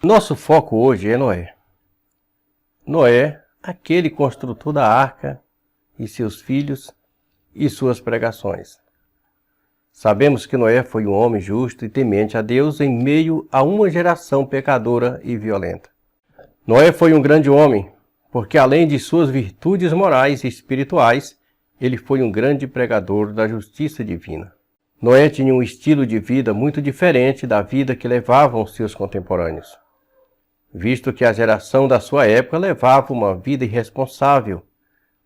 Nosso foco hoje é Noé. Noé, aquele construtor da arca, e seus filhos e suas pregações. Sabemos que Noé foi um homem justo e temente a Deus em meio a uma geração pecadora e violenta. Noé foi um grande homem, porque além de suas virtudes morais e espirituais, ele foi um grande pregador da justiça divina. Noé tinha um estilo de vida muito diferente da vida que levavam seus contemporâneos, visto que a geração da sua época levava uma vida irresponsável,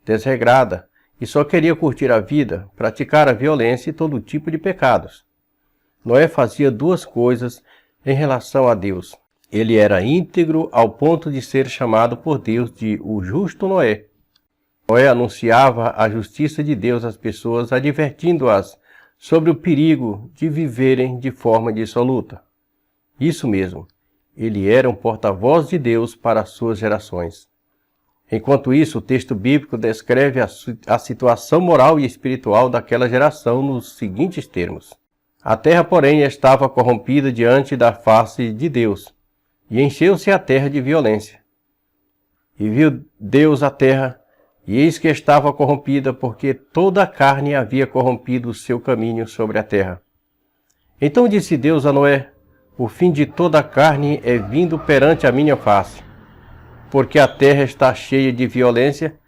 desregrada, e só queria curtir a vida, praticar a violência e todo tipo de pecados. Noé fazia duas coisas em relação a Deus. Ele era íntegro ao ponto de ser chamado por Deus de o justo Noé. Noé anunciava a justiça de Deus às pessoas, advertindo-as sobre o perigo de viverem de forma dissoluta. Isso mesmo, ele era um porta-voz de Deus para as suas gerações. Enquanto isso, o texto bíblico descreve a situação moral e espiritual daquela geração nos seguintes termos. A terra, porém, estava corrompida diante da face de Deus, e encheu-se a terra de violência. E viu Deus a terra, e eis que estava corrompida, porque toda a carne havia corrompido o seu caminho sobre a terra. Então disse Deus a Noé: o fim de toda a carne é vindo perante a minha face, porque a terra está cheia de violência,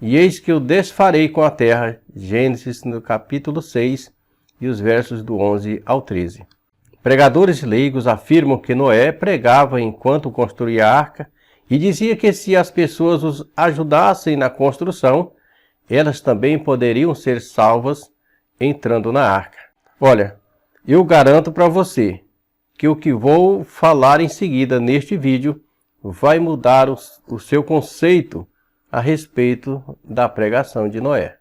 e eis que eu desfarei com a terra. Gênesis, no capítulo 6, e os versos do 11 ao 13. Pregadores leigos afirmam que Noé pregava enquanto construía a arca, e dizia que se as pessoas os ajudassem na construção, elas também poderiam ser salvas entrando na arca. Olha, eu garanto para você que o que vou falar em seguida neste vídeo vai mudar o seu conceito a respeito da pregação de Noé.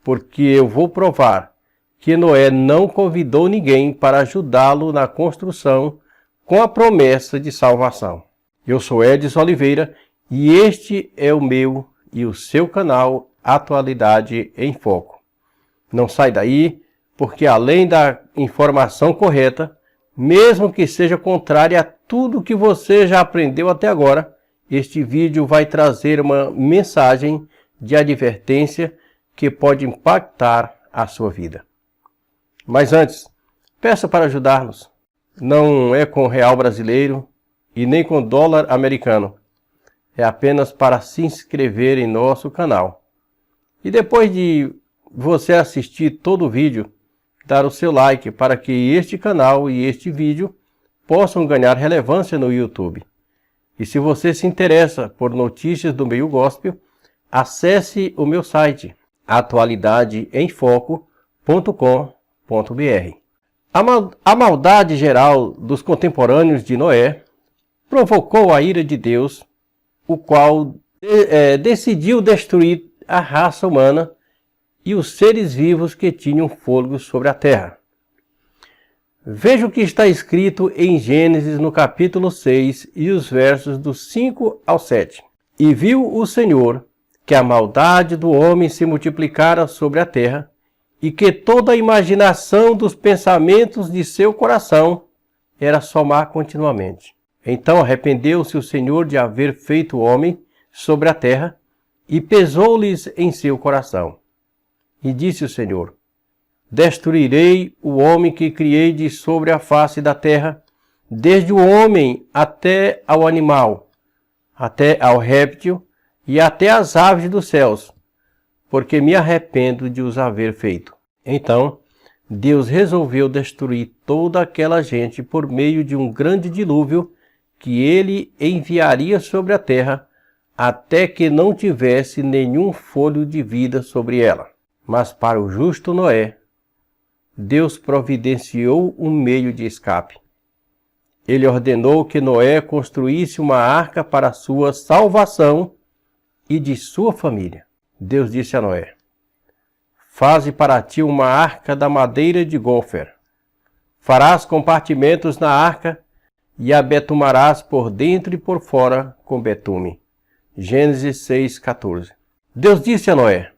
Porque eu vou provar que Noé não convidou ninguém para ajudá-lo na construção com a promessa de salvação. Eu sou Edson Oliveira e este é o meu e o seu canal Atualidade em Foco. Não sai daí, porque além da informação correta, mesmo que seja contrária a tudo que você já aprendeu até agora, este vídeo vai trazer uma mensagem de advertência que pode impactar a sua vida. Mas antes, peça para ajudar-nos. Não é com real brasileiro e nem com dólar americano. É apenas para se inscrever em nosso canal. E depois de você assistir todo o vídeo, dar o seu like para que este canal e este vídeo possam ganhar relevância no YouTube. E se você se interessa por notícias do meio gospel, acesse o meu site atualidadeemfoco.com.br. A maldade geral dos contemporâneos de Noé provocou a ira de Deus, o qual decidiu destruir a raça humana e os seres vivos que tinham fôlego sobre a terra. Veja o que está escrito em Gênesis no capítulo 6 e os versos do 5 ao 7. E viu o Senhor que a maldade do homem se multiplicara sobre a terra, e que toda a imaginação dos pensamentos de seu coração era só má continuamente. Então arrependeu-se o Senhor de haver feito o homem sobre a terra, e pesou-lhes em seu coração. E disse o Senhor: destruirei o homem que criei de sobre a face da terra, desde o homem até ao animal, até ao réptil e até as aves dos céus, porque me arrependo de os haver feito. Então, Deus resolveu destruir toda aquela gente por meio de um grande dilúvio que ele enviaria sobre a terra, até que não tivesse nenhum fôlego de vida sobre ela. Mas para o justo Noé, Deus providenciou um meio de escape. Ele ordenou que Noé construísse uma arca para sua salvação e de sua família. Deus disse a Noé: faze para ti uma arca da madeira de gófer. Farás compartimentos na arca e a betumarás por dentro e por fora com betume. Gênesis 6:14. Deus disse a Noé: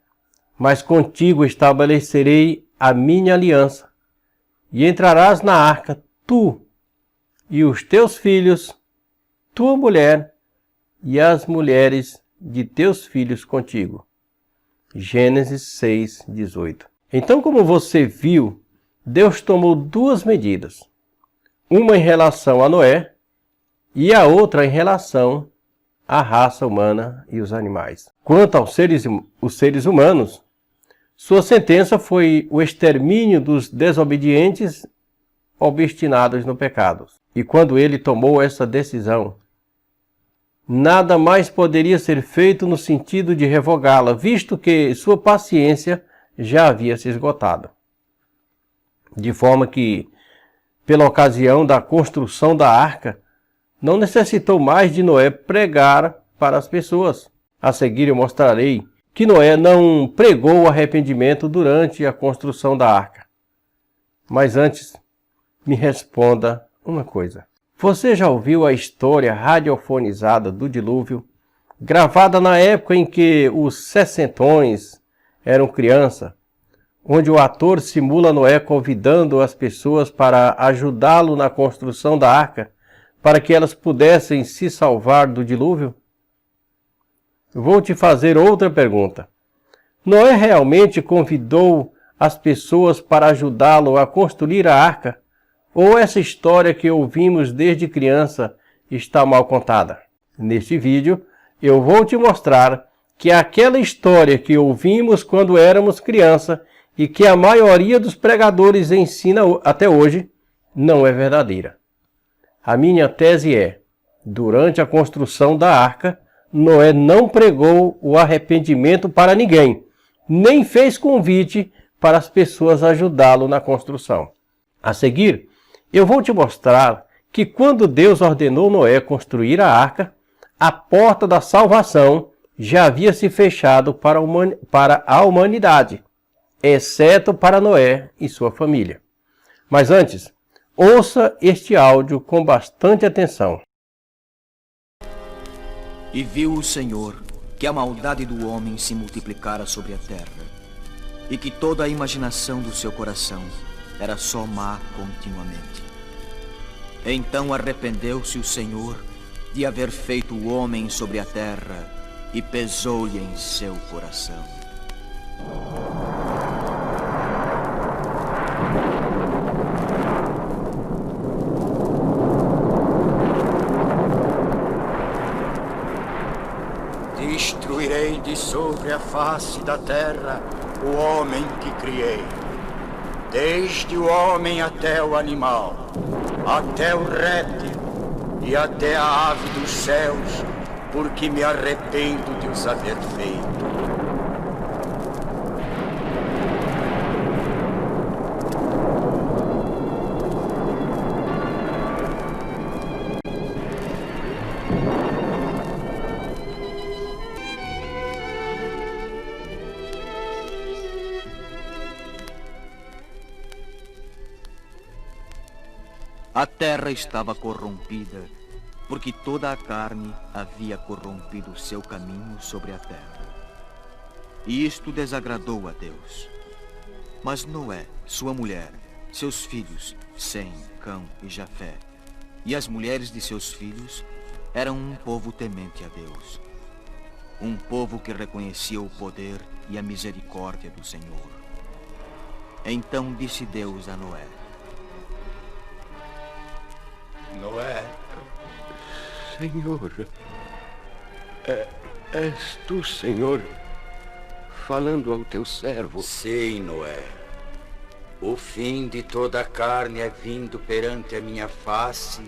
mas contigo estabelecerei a minha aliança, e entrarás na arca, tu e os teus filhos tua mulher e as mulheres de teus filhos contigo. Gênesis 6:18. Então, como você viu, Deus tomou duas medidas. Uma em relação a Noé e a outra em relação à raça humana e os animais. Quanto aos seres humanos, sua sentença foi o extermínio dos desobedientes obstinados no pecado. E quando ele tomou essa decisão, nada mais poderia ser feito no sentido de revogá-la, visto que sua paciência já havia se esgotado. De forma que, pela ocasião da construção da arca, não necessitou mais de Noé pregar para as pessoas. A seguir eu mostrarei que Noé não pregou o arrependimento durante a construção da arca. Mas antes, me responda uma coisa. Você já ouviu a história radiofonizada do dilúvio, gravada na época em que os sessentões eram criança, onde o ator simula Noé convidando as pessoas para ajudá-lo na construção da arca, para que elas pudessem se salvar do dilúvio? Vou te fazer outra pergunta. Noé realmente convidou as pessoas para ajudá-lo a construir a arca? Ou essa história que ouvimos desde criança está mal contada? Neste vídeo, eu vou te mostrar que aquela história que ouvimos quando éramos criança e que a maioria dos pregadores ensina até hoje não é verdadeira. A minha tese é: durante a construção da arca, Noé não pregou o arrependimento para ninguém, nem fez convite para as pessoas ajudá-lo na construção. A seguir, eu vou te mostrar que quando Deus ordenou Noé construir a arca, a porta da salvação já havia se fechado para a humanidade, exceto para Noé e sua família. Mas antes, ouça este áudio com bastante atenção. E viu o Senhor que a maldade do homem se multiplicara sobre a terra, e que toda a imaginação do seu coração era só má continuamente. Então arrependeu-se o Senhor de haver feito o homem sobre a terra, e pesou-lhe em seu coração. Destruirei de sobre a face da terra o homem que criei, desde o homem até o animal, até o réptil e até a ave dos céus, porque me arrependo de os haver feito. A terra estava corrompida, porque toda a carne havia corrompido o seu caminho sobre a terra. E isto desagradou a Deus. Mas Noé, sua mulher, seus filhos, Sem, Cão e Jafé, e as mulheres de seus filhos, eram um povo temente a Deus. Um povo que reconhecia o poder e a misericórdia do Senhor. Então disse Deus a Noé: Noé, Senhor, és tu, Senhor, falando ao teu servo? sim, Noé. O fim de toda a carne é vindo perante a minha face,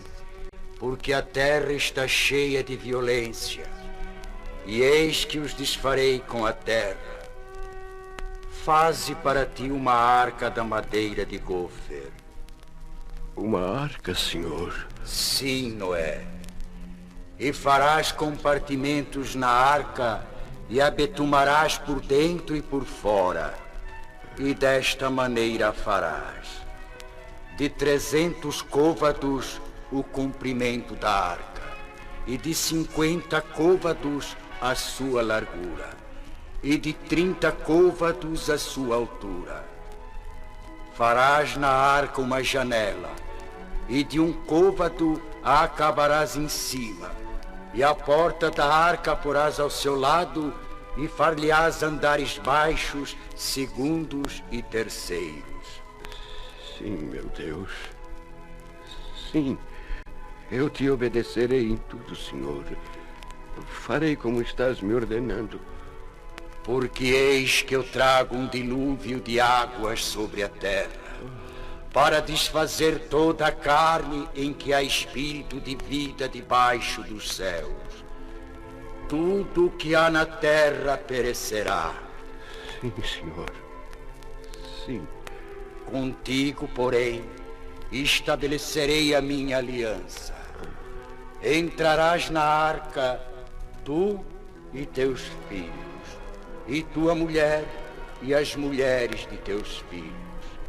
porque a terra está cheia de violência, e eis que os desfarei com a terra. Faze para ti uma arca da madeira de gofer. Uma arca, Senhor? Sim, Noé. E farás compartimentos na arca, e a betumarás por dentro e por fora. E desta maneira farás: de 300 côvados o comprimento da arca, e de 50 côvados a sua largura, e de 30 côvados a sua altura. Farás na arca uma janela, e de 1 côvado a acabarás em cima, e a porta da arca porás ao seu lado, e far-lhe-ás andares baixos, segundos e terceiros. Sim, meu Deus. Sim, eu te obedecerei em tudo, Senhor. Farei como estás me ordenando. Porque eis que eu trago um dilúvio de águas sobre a terra, para desfazer toda a carne em que há espírito de vida debaixo dos céus. Tudo o que há na terra perecerá. Sim, Senhor. Sim. Contigo, porém, estabelecerei a minha aliança. Entrarás na arca, tu e teus filhos, e tua mulher e as mulheres de teus filhos,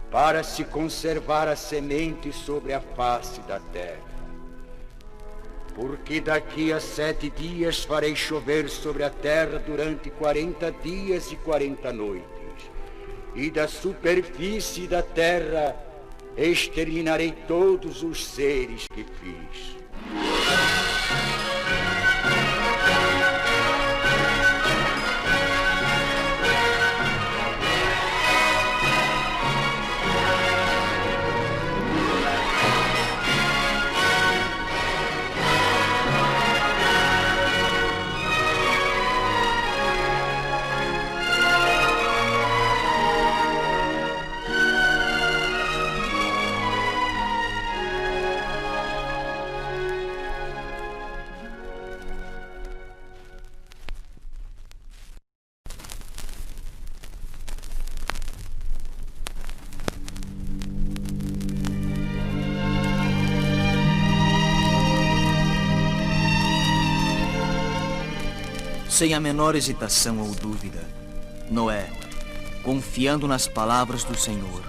para se conservar a semente sobre a face da terra. Porque daqui a 7 dias farei chover sobre a terra durante 40 dias e 40 noites, e da superfície da terra exterminarei todos os seres que fiz. Sem a menor hesitação ou dúvida, Noé, confiando nas palavras do Senhor,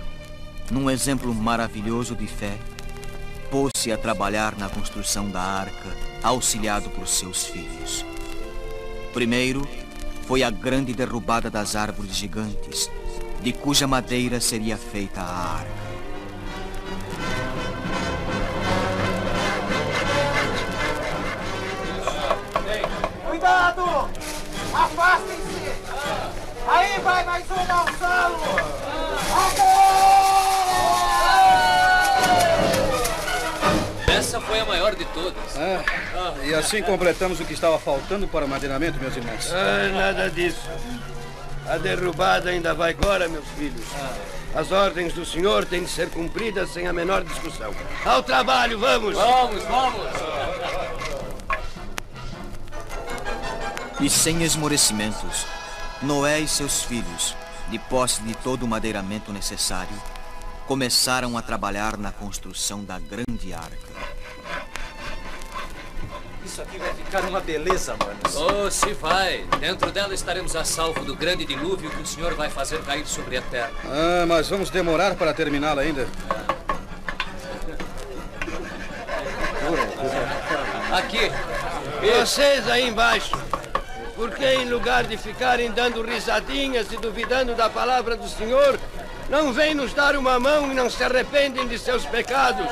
num exemplo maravilhoso de fé, pôs-se a trabalhar na construção da arca, auxiliado por seus filhos. Primeiro, foi a grande derrubada das árvores gigantes, de cuja madeira seria feita a arca. Cuidado! Afastem-se! Aí vai mais um Gonçalo! Essa foi a maior de todas. E assim completamos o que estava faltando para o madeiramento, meus irmãos. Nada disso. A derrubada ainda vai agora, meus filhos. As ordens do Senhor têm de ser cumpridas sem a menor discussão. Ao trabalho, vamos! Vamos, vamos! E sem esmorecimentos, Noé e seus filhos, de posse de todo o madeiramento necessário, começaram a trabalhar na construção da grande arca. Isso aqui vai ficar uma beleza, manos. Oh, se vai. Dentro dela estaremos a salvo do grande dilúvio que o Senhor vai fazer cair sobre a terra. Mas vamos demorar para terminá-la ainda. Aqui. Vocês aí embaixo, por que em lugar de ficarem dando risadinhas e duvidando da palavra do Senhor, não vêm nos dar uma mão e não se arrependem de seus pecados?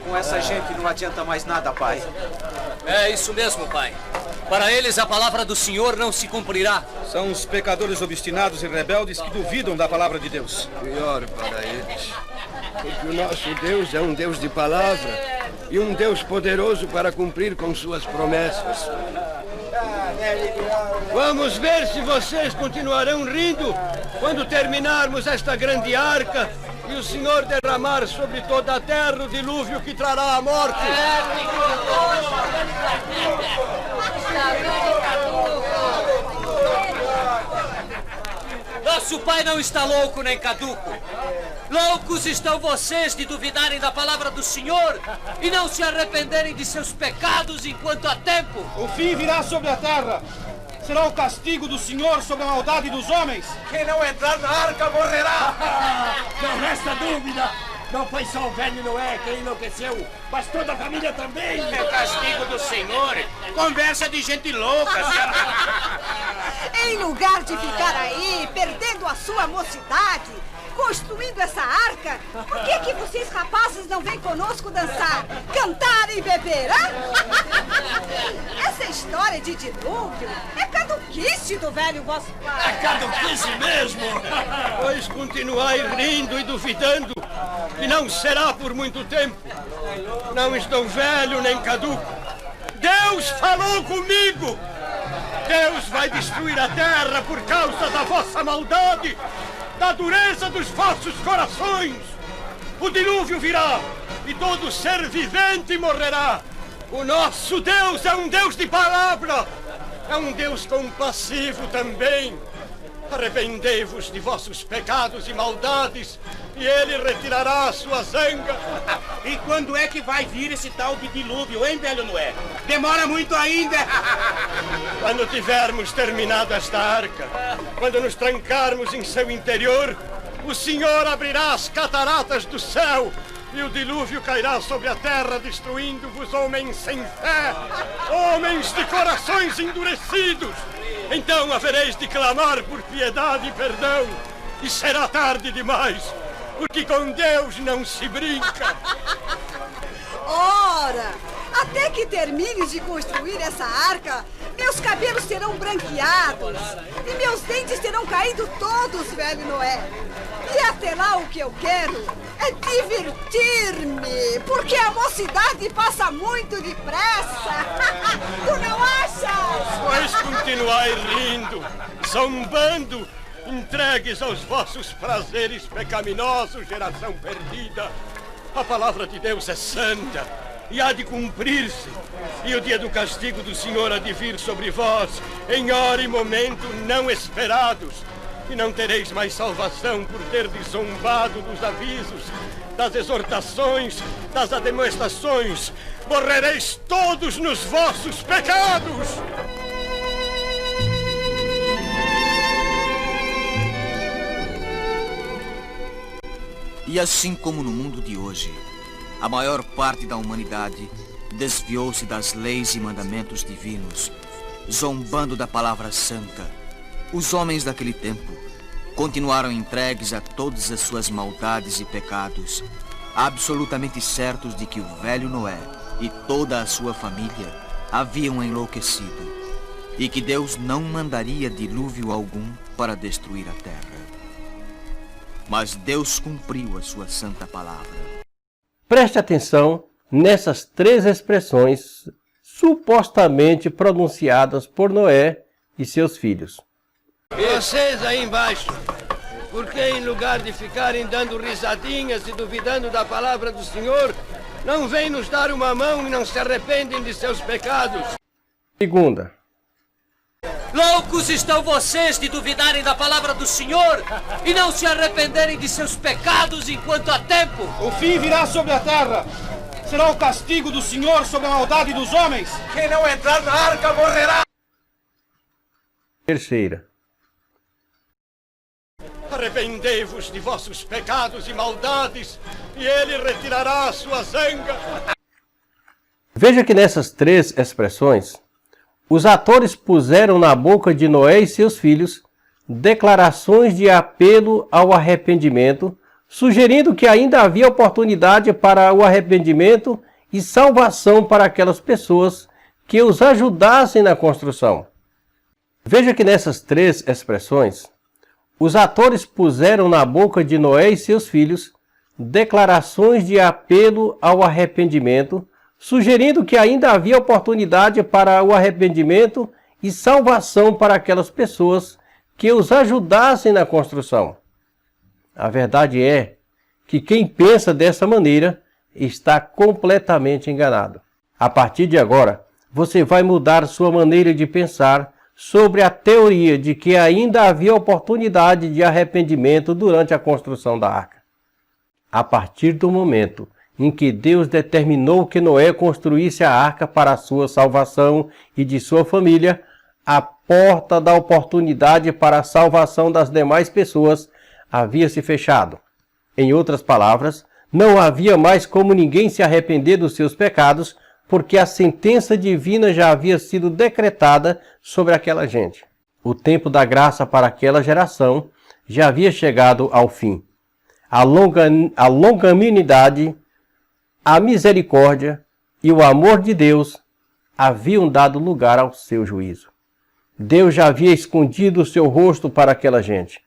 Com essa gente não adianta mais nada, pai. É isso mesmo, pai. Para eles a palavra do Senhor não se cumprirá. São os pecadores obstinados e rebeldes que duvidam da palavra de Deus. Pior para eles. Porque o nosso Deus é um Deus de palavra e um Deus poderoso para cumprir com suas promessas. Vamos ver se vocês continuarão rindo quando terminarmos esta grande arca e o Senhor derramar sobre toda a terra o dilúvio que trará a morte. Nosso pai não está louco nem caduco. Loucos estão vocês de duvidarem da palavra do Senhor e não se arrependerem de seus pecados enquanto há tempo. O fim virá sobre a terra. Será o castigo do Senhor sobre a maldade dos homens. Quem não entrar na arca morrerá! Não resta dúvida. Não foi só o velho Noé que enlouqueceu, mas toda a família também. É castigo do Senhor. Conversa de gente louca. Em lugar de ficar aí, perdendo a sua mocidade, construindo essa arca, por que que vocês rapazes não vêm conosco dançar, cantar e beber, Essa história de dilúvio é caduquice do velho vosso pai. É caduquice mesmo! Pois continuai rindo e duvidando, que não será por muito tempo. Não estou velho nem caduco. Deus falou comigo! Deus vai destruir a terra por causa da vossa maldade, da dureza dos vossos corações. O dilúvio virá e todo ser vivente morrerá. O nosso Deus é um Deus de palavra, é um Deus compassivo também. Arrependei-vos de vossos pecados e maldades, e ele retirará a sua zanga. E quando é que vai vir esse tal de dilúvio, hein, velho Noé? Demora muito ainda. Quando tivermos terminado esta arca, quando nos trancarmos em seu interior, o Senhor abrirá as cataratas do céu e o dilúvio cairá sobre a terra, destruindo-vos, homens sem fé, homens de corações endurecidos. Então havereis de clamar por piedade e perdão, e será tarde demais, porque com Deus não se brinca. Ora, até que termines de construir essa arca, meus cabelos serão branqueados e meus dentes terão caído todos, velho Noé. E até lá o que eu quero é divertir-me, porque a mocidade passa muito depressa. Tu não achas? Pois continuai rindo, zombando, entregues aos vossos prazeres pecaminosos, geração perdida. A palavra de Deus é santa e há de cumprir-se. E o dia do castigo do Senhor há de vir sobre vós, em hora e momento não esperados. E não tereis mais salvação por ter zombado dos avisos, das exortações, das admoestações. Morrereis todos nos vossos pecados! E assim como no mundo de hoje, a maior parte da humanidade desviou-se das leis e mandamentos divinos, zombando da palavra santa, os homens daquele tempo continuaram entregues a todas as suas maldades e pecados, absolutamente certos de que o velho Noé e toda a sua família haviam enlouquecido e que Deus não mandaria dilúvio algum para destruir a terra. Mas Deus cumpriu a sua santa palavra. Preste atenção nessas três expressões supostamente pronunciadas por Noé e seus filhos. Vocês aí embaixo, por que em lugar de ficarem dando risadinhas e duvidando da palavra do Senhor, não vêm nos dar uma mão e não se arrependem de seus pecados? Segunda. Loucos estão vocês de duvidarem da palavra do Senhor e não se arrependerem de seus pecados enquanto há tempo. O fim virá sobre a terra. Será o castigo do Senhor sobre a maldade dos homens. Quem não entrar na arca morrerá. Terceira. Arrependei-vos de vossos pecados e maldades, e ele retirará a sua zanga. Veja que nessas três expressões, os atores puseram na boca de Noé e seus filhos declarações de apelo ao arrependimento, sugerindo que ainda havia oportunidade para o arrependimento e salvação para aquelas pessoas que os ajudassem na construção. Veja que nessas três expressões, os atores puseram na boca de Noé e seus filhos declarações de apelo ao arrependimento, sugerindo que ainda havia oportunidade para o arrependimento e salvação para aquelas pessoas que os ajudassem na construção. A verdade é que quem pensa dessa maneira está completamente enganado. A partir de agora, você vai mudar sua maneira de pensar sobre a teoria de que ainda havia oportunidade de arrependimento durante a construção da arca. A partir do momento em que Deus determinou que Noé construísse a arca para a sua salvação e de sua família, a porta da oportunidade para a salvação das demais pessoas havia se fechado. Em outras palavras, não havia mais como ninguém se arrepender dos seus pecados, porque a sentença divina já havia sido decretada sobre aquela gente. O tempo da graça para aquela geração já havia chegado ao fim. a longanimidade, a misericórdia e o amor de Deus haviam dado lugar ao seu juízo. Deus já havia escondido o seu rosto para aquela gente.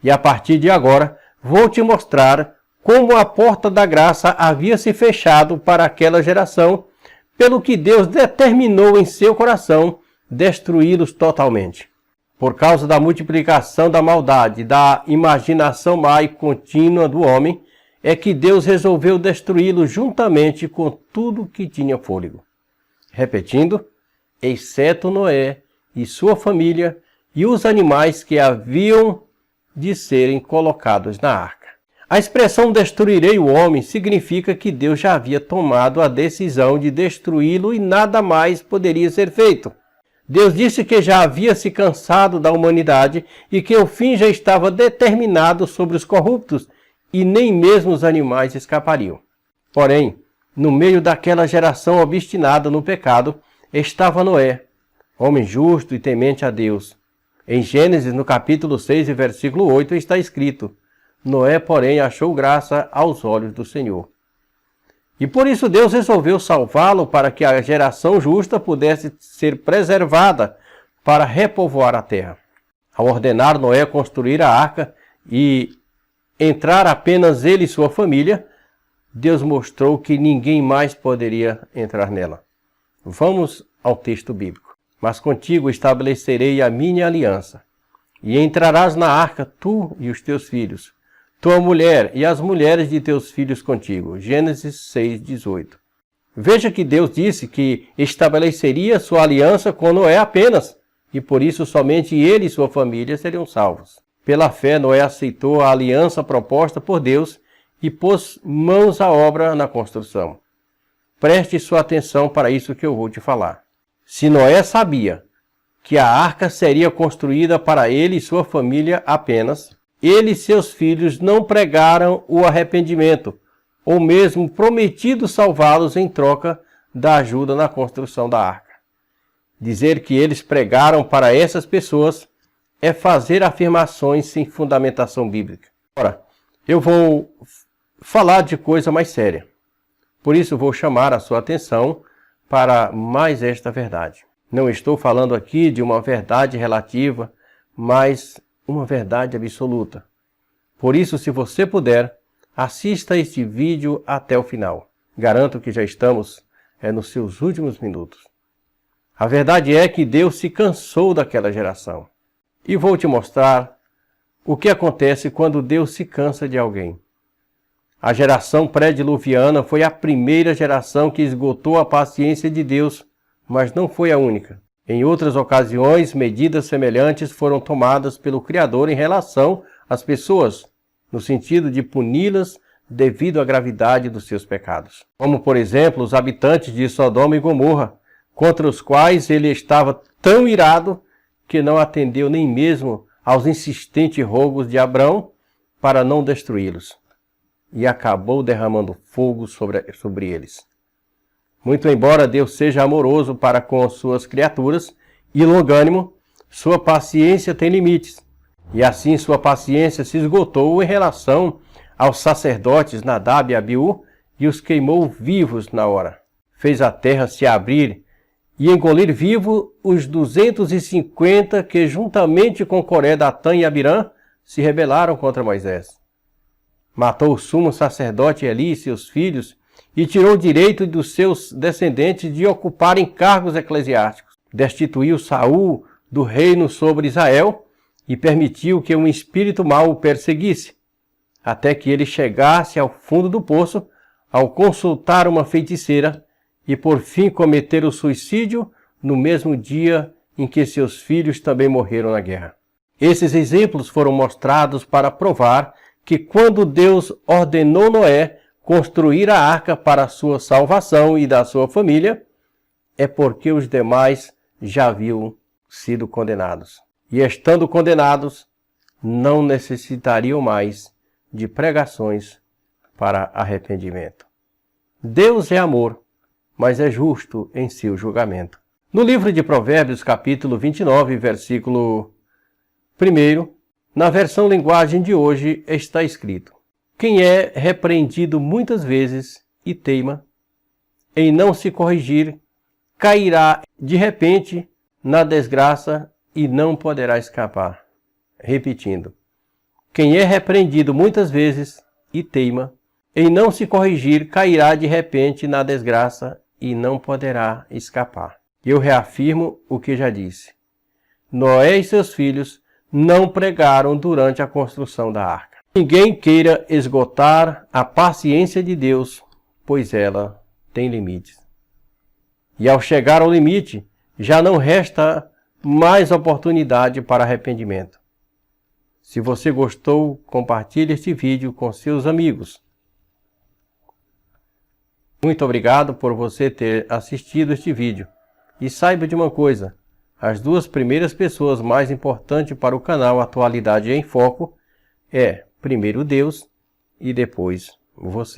E a partir de agora, vou te mostrar como a porta da graça havia se fechado para aquela geração, pelo que Deus determinou em seu coração destruí-los totalmente. Por causa da multiplicação da maldade, da imaginação má e contínua do homem, é que Deus resolveu destruí-los juntamente com tudo que tinha fôlego. Repetindo, exceto Noé e sua família e os animais que haviam de serem colocados na arca. A expressão destruirei o homem significa que Deus já havia tomado a decisão de destruí-lo e nada mais poderia ser feito. Deus disse que já havia se cansado da humanidade e que o fim já estava determinado sobre os corruptos e nem mesmo os animais escapariam. Porém, no meio daquela geração obstinada no pecado, estava Noé, homem justo e temente a Deus. Em Gênesis, no capítulo 6 e versículo 8, está escrito: Noé, porém, achou graça aos olhos do Senhor. E por isso Deus resolveu salvá-lo para que a geração justa pudesse ser preservada para repovoar a terra. Ao ordenar Noé construir a arca e entrar apenas ele e sua família, Deus mostrou que ninguém mais poderia entrar nela. Vamos ao texto bíblico. Mas contigo estabelecerei a minha aliança, e entrarás na arca tu e os teus filhos, tua mulher e as mulheres de teus filhos contigo. Gênesis 6:18. Veja que Deus disse que estabeleceria sua aliança com Noé apenas, e por isso somente ele e sua família seriam salvos. Pela fé, Noé aceitou a aliança proposta por Deus e pôs mãos à obra na construção. Preste sua atenção para isso que eu vou te falar. Se Noé sabia que a arca seria construída para ele e sua família apenas, ele e seus filhos não pregaram o arrependimento, ou mesmo prometido salvá-los em troca da ajuda na construção da arca. Dizer que eles pregaram para essas pessoas é fazer afirmações sem fundamentação bíblica. Ora, eu vou falar de coisa mais séria. Por isso vou chamar a sua atenção para mais esta verdade. Não estou falando aqui de uma verdade relativa, mas uma verdade absoluta. Por isso, se você puder, assista este vídeo até o final. Garanto que já estamos nos seus últimos minutos. A verdade é que Deus se cansou daquela geração. E vou te mostrar o que acontece quando Deus se cansa de alguém. A geração pré-diluviana foi a primeira geração que esgotou a paciência de Deus, mas não foi a única. Em outras ocasiões, medidas semelhantes foram tomadas pelo Criador em relação às pessoas, no sentido de puni-las devido à gravidade dos seus pecados. Como, por exemplo, os habitantes de Sodoma e Gomorra, contra os quais ele estava tão irado que não atendeu nem mesmo aos insistentes rogos de Abrão para não destruí-los, e acabou derramando fogo sobre eles. Muito embora Deus seja amoroso para com suas criaturas e longânimo, sua paciência tem limites, e assim sua paciência se esgotou em relação aos sacerdotes Nadab e Abiú e os queimou vivos na hora. Fez a terra se abrir e engolir vivo os 250 que juntamente com Coré, Datã e Abirã se rebelaram contra Moisés. Matou o sumo sacerdote Eli e seus filhos e tirou o direito dos seus descendentes de ocuparem cargos eclesiásticos. Destituiu Saul do reino sobre Israel e permitiu que um espírito mau o perseguisse, até que ele chegasse ao fundo do poço ao consultar uma feiticeira e por fim cometer o suicídio no mesmo dia em que seus filhos também morreram na guerra. Esses exemplos foram mostrados para provar que quando Deus ordenou Noé construir a arca para a sua salvação e da sua família, é porque os demais já haviam sido condenados. E estando condenados, não necessitariam mais de pregações para arrependimento. Deus é amor, mas é justo em seu julgamento. No livro de Provérbios, capítulo 29, versículo 1, na versão linguagem de hoje, está escrito: Quem é repreendido muitas vezes e teima em não se corrigir, cairá de repente na desgraça e não poderá escapar. Repetindo, quem é repreendido muitas vezes e teima em não se corrigir, cairá de repente na desgraça e não poderá escapar. Eu reafirmo o que já disse. Noé e seus filhos não pregaram durante a construção da arca. Ninguém queira esgotar a paciência de Deus, pois ela tem limites. E ao chegar ao limite, já não resta mais oportunidade para arrependimento. Se você gostou, compartilhe este vídeo com seus amigos. Muito obrigado por você ter assistido este vídeo. E saiba de uma coisa, as duas primeiras pessoas mais importantes para o canal Atualidade em Foco é primeiro Deus e depois você.